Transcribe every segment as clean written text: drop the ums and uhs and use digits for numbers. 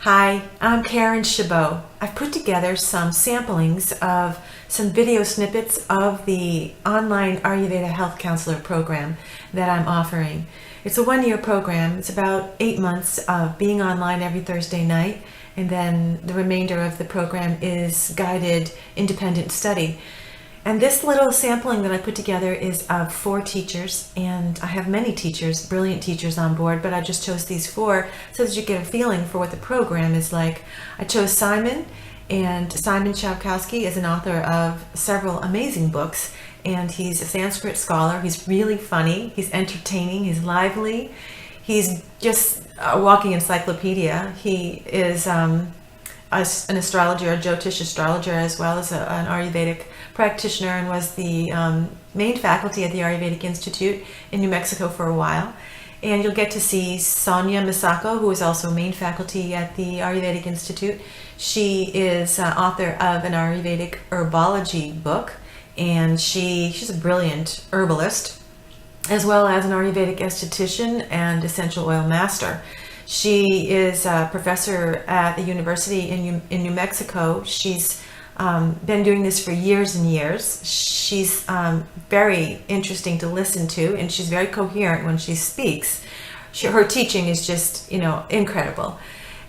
Hi, I'm Karen Chabot. I've put together some samplings of some video snippets of the online Ayurveda Health Counselor program that I'm offering. It's a one-year program. It's about 8 months of being online every Thursday night, and then the remainder of the program is guided independent study. And this little sampling that I put together is of 4 teachers, and I have many teachers, brilliant teachers on board, but I just chose these 4 so that you get a feeling for what the program is like. I chose Simon, and Simon Chabkowski is an author of several amazing books, and he's a Sanskrit scholar. He's really funny, he's entertaining, he's lively, he's just a walking encyclopedia. He is an astrologer, a Jyotish astrologer, as well as an Ayurvedic practitioner, and was the main faculty at the Ayurvedic Institute in New Mexico for a while. And you'll get to see Sonia Misako, who is also main faculty at the Ayurvedic Institute. She is author of an Ayurvedic herbology book, and she's a brilliant herbalist, as well as an Ayurvedic esthetician and essential oil master. She is a professor at the university in New Mexico. She's been doing this for years and years. She's very interesting to listen to, and she's very coherent when she speaks. Her teaching is just, incredible.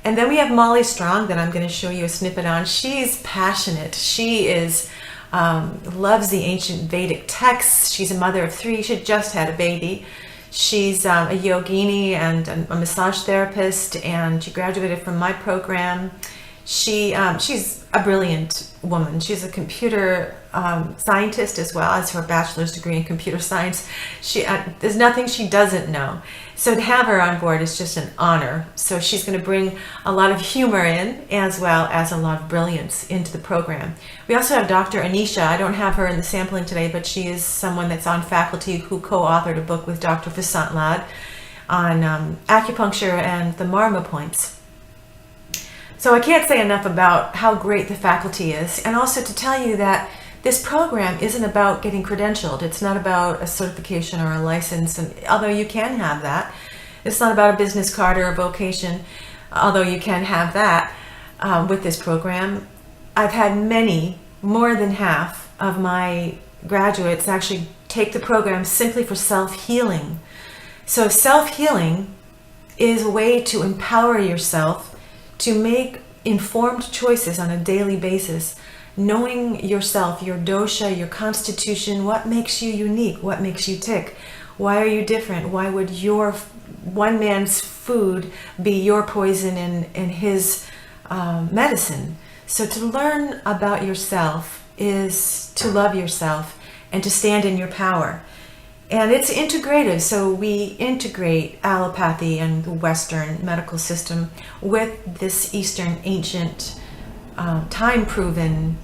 And then we have Molly Strong that I'm going to show you a snippet on. She's passionate. She is loves the ancient Vedic texts. She's a mother of 3. She just had a baby. She's a yogini and a massage therapist, and she graduated from my program. She's a brilliant woman. She's a computer scientist as well as her bachelor's degree in computer science. There's nothing she doesn't know. So to have her on board is just an honor. So she's going to bring a lot of humor in, as well as a lot of brilliance into the program. We also have Dr. Anisha. I don't have her in the sampling today, but she is someone that's on faculty who co-authored a book with Dr. Vasant Lad on acupuncture and the Marma points. So I can't say enough about how great the faculty is, and also to tell you that this program isn't about getting credentialed. It's not about a certification or a license, and although you can have that. It's not about a business card or a vocation, although you can have that with this program. I've had many, more than half of my graduates actually take the program simply for self-healing. So self-healing is a way to empower yourself to make informed choices on a daily basis, knowing yourself, your dosha, your constitution, what makes you unique, what makes you tick, why are you different, why would your one man's food be your poison and his medicine. So to learn about yourself is to love yourself and to stand in your power. And it's integrative, so we integrate allopathy and the Western medical system with this Eastern ancient, time-proven,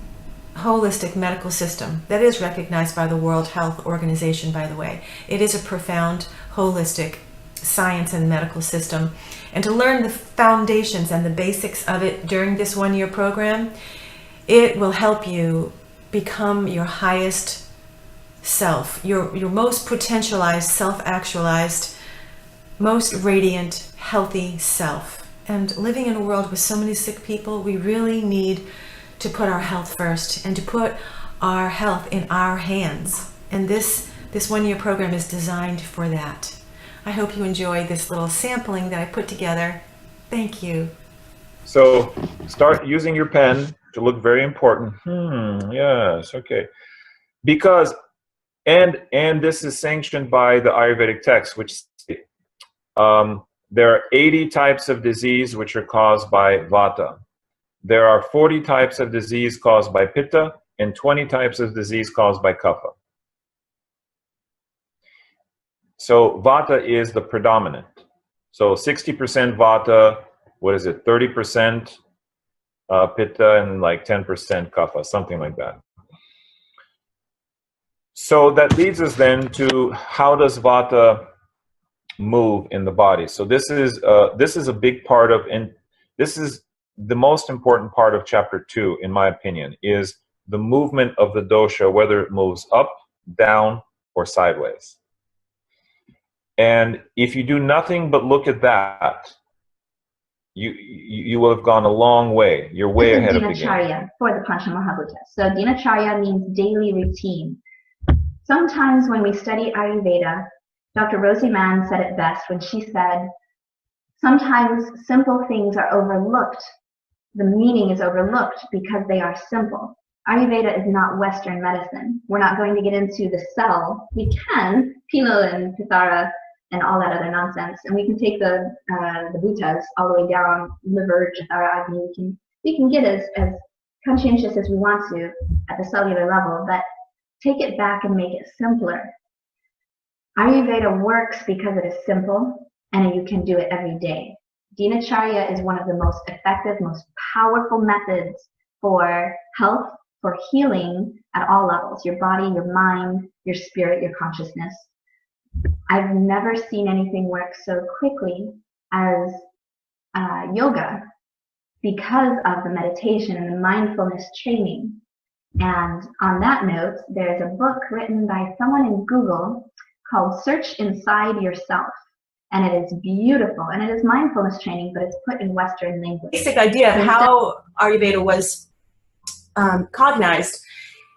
holistic medical system that is recognized by the World Health Organization, by the way. It is a profound, holistic science and medical system. And to learn the foundations and the basics of it during this one-year program, it will help you become your highest self, your most potentialized, self-actualized, most radiant, healthy self. And living in a world with so many sick people, we really need to put our health first and to put our health in our hands. And this one-year program is designed for that. I hope you enjoy this little sampling that I put together. Thank you. So start using your pen to look very important. Yes, okay. Because and this is sanctioned by the Ayurvedic text, which there are 80 types of disease which are caused by Vata. There are 40 types of disease caused by Pitta and 20 types of disease caused by Kapha. So Vata is the predominant. So 60% Vata, 30% Pitta, and like 10% Kapha, something like that. So that leads us then to how does Vata move in the body. So this is a big part of, and this is the most important part of chapter 2, in my opinion, is the movement of the dosha, whether it moves up, down, or sideways. And if you do nothing but look at that, you will have gone a long way. You're way ahead of the game. Dinacharya for the Panchamahabhuta. So Dinacharya means daily routine. Sometimes when we study Ayurveda, Dr. Rosie Mann said it best when she said, sometimes simple things are overlooked. The meaning is overlooked because they are simple. Ayurveda is not Western medicine. We're not going to get into the cell. We can, Pilo and Pithara and all that other nonsense, and we can take the bhutas all the way down, liver, Jathara, Agni. We can get as conscientious as we want to at the cellular level, but take it back and make it simpler. Ayurveda works because it is simple and you can do it every day. Dinacharya is one of the most effective, most powerful methods for health, for healing at all levels, your body, your mind, your spirit, your consciousness. I've never seen anything work so quickly as yoga because of the meditation and the mindfulness training. And on that note, there's a book written by someone in Google called Search Inside Yourself. And it is beautiful. And it is mindfulness training, but it's put in Western language. Basic idea of how Ayurveda was cognized.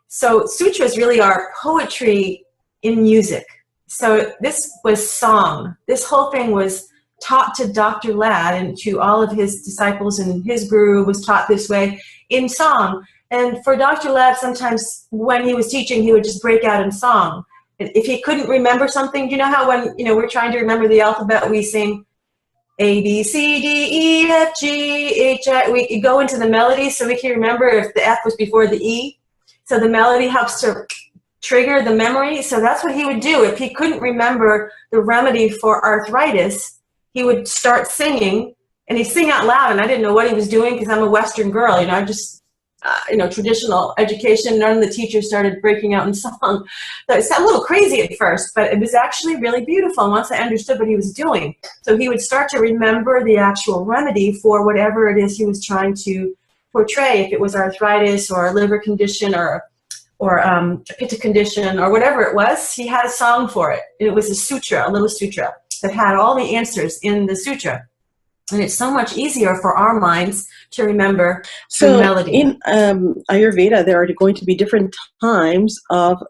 So sutras really are poetry in music. So this was song. This whole thing was taught to Dr. Ladd and to all of his disciples, and his guru was taught this way in song. And for Dr. Ladd, sometimes when he was teaching, he would just break out in song. If he couldn't remember something, you know how when we're trying to remember the alphabet, we sing A, B, C, D, E, F, G, H, I. We go into the melody so we can remember if the F was before the E. So the melody helps to trigger the memory. So that's what he would do. If he couldn't remember the remedy for arthritis, he would start singing, and he'd sing out loud, and I didn't know what he was doing because I'm a Western girl, I just, traditional education, none of the teachers started breaking out in song. So it sounded a little crazy at first, but it was actually really beautiful once I understood what he was doing. So he would start to remember the actual remedy for whatever it is he was trying to portray, if it was arthritis or a liver condition or a pitta condition or whatever it was. He had a song for it. It was a sutra, a little sutra that had all the answers in the sutra. And it's so much easier for our minds to remember through melody. In Ayurveda, there are going to be different times of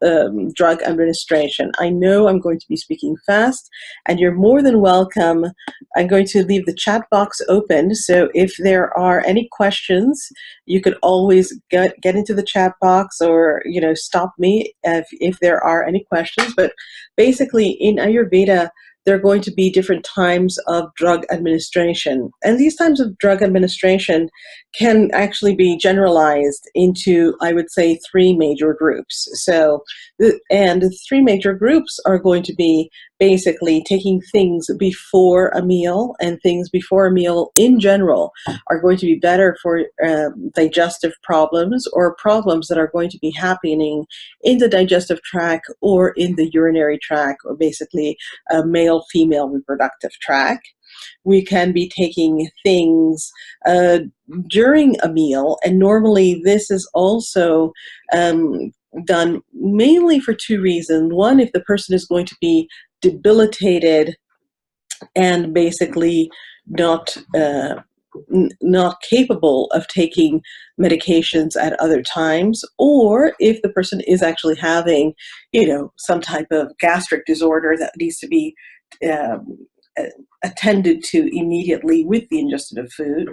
drug administration. I know I'm going to be speaking fast, and you're more than welcome. I'm going to leave the chat box open, so if there are any questions, you could always get into the chat box or stop me if there are any questions. But basically, in Ayurveda, there are going to be different times of drug administration. And these times of drug administration can actually be generalized into, I would say, 3 major groups. And the 3 major groups are going to be basically taking things before a meal, and things before a meal in general are going to be better for digestive problems or problems that are going to be happening in the digestive tract or in the urinary tract, or basically a male-female reproductive tract. We can be taking things during a meal, and normally this is also done mainly for 2 reasons. One, if the person is going to be debilitated and basically not capable of taking medications at other times, or if the person is actually having, some type of gastric disorder that needs to be attended to immediately with the ingestion of food.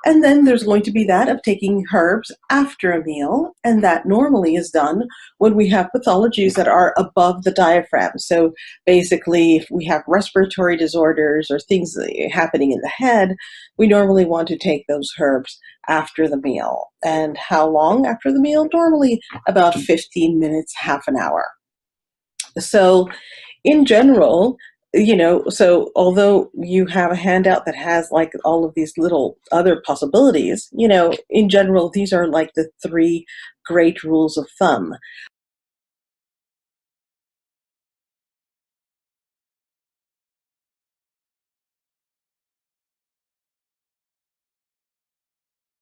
And then there's going to be that of taking herbs after a meal, and that normally is done when we have pathologies that are above the diaphragm. So basically, if we have respiratory disorders or things happening in the head, we normally want to take those herbs after the meal. And how long after the meal? Normally about 15 minutes, half an hour. So in general, so although you have a handout that has like all of these little other possibilities, in general, these are like the 3 great rules of thumb.